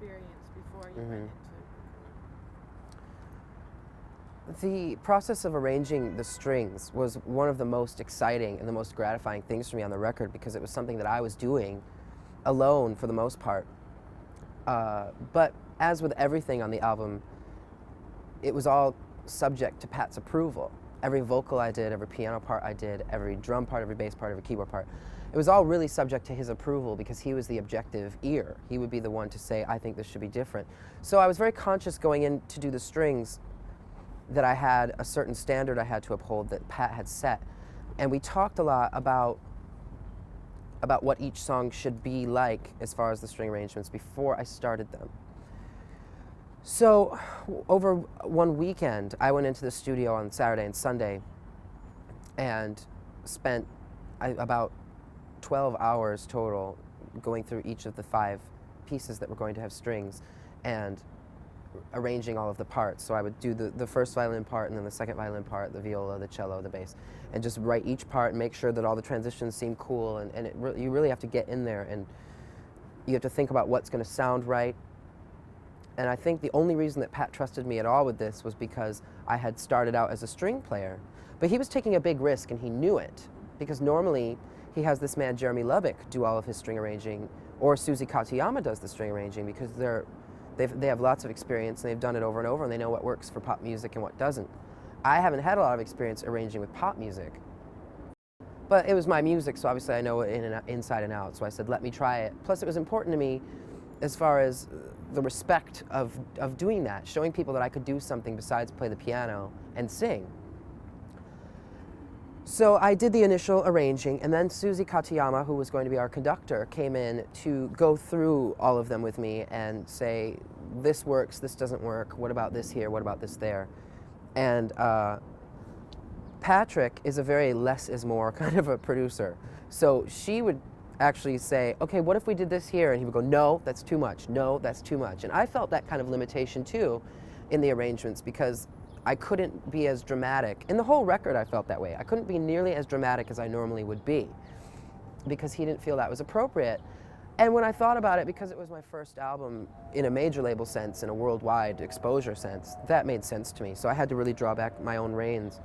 experience before you went into? The process of arranging the strings was one of the most exciting and the most gratifying things for me on the record, because it was something that I was doing alone for the most part. But as with everything on the album, it was all subject to Pat's approval. Every vocal I did, every piano part I did, every drum part, every bass part, every keyboard part, it was all really subject to his approval, because he was the objective ear. He would be the one to say, I think this should be different. So I was very conscious going in to do the strings that I had a certain standard I had to uphold that Pat had set. And we talked a lot about what each song should be like as far as the string arrangements before I started them. So over one weekend, I went into the studio on Saturday and Sunday and spent about 12 hours total going through each of the 5 pieces that were going to have strings and arranging all of the parts. So I would do the first violin part, and then the second violin part, the viola, the cello, the bass, and just write each part and make sure that all the transitions seem cool. And you really have to get in there, and you have to think about what's going to sound right. And I think the only reason that Pat trusted me at all with this was because I had started out as a string player. But he was taking a big risk, and he knew it, because normally he has this man Jeremy Lubbock do all of his string arranging, or Susie Katayama does the string arranging, because they have lots of experience, and they've done it over and over, and they know what works for pop music and what doesn't. I haven't had a lot of experience arranging with pop music, but it was my music, so obviously I know it inside and out, so I said, let me try it. Plus, it was important to me as far as the respect of doing that, showing people that I could do something besides play the piano and sing. So I did the initial arranging, and then Susie Katayama, who was going to be our conductor, came in to go through all of them with me and say, this works, this doesn't work, what about this here, what about this there? And Patrick is a very less is more kind of a producer. So she would actually say, okay, what if we did this here? And he would go, no, that's too much, no, that's too much. And I felt that kind of limitation too in the arrangements, because I couldn't be as dramatic. In the whole record, I felt that way. I couldn't be nearly as dramatic as I normally would be, because he didn't feel that was appropriate. And when I thought about it, because it was my first album in a major label sense, in a worldwide exposure sense, that made sense to me. So I had to really draw back my own reins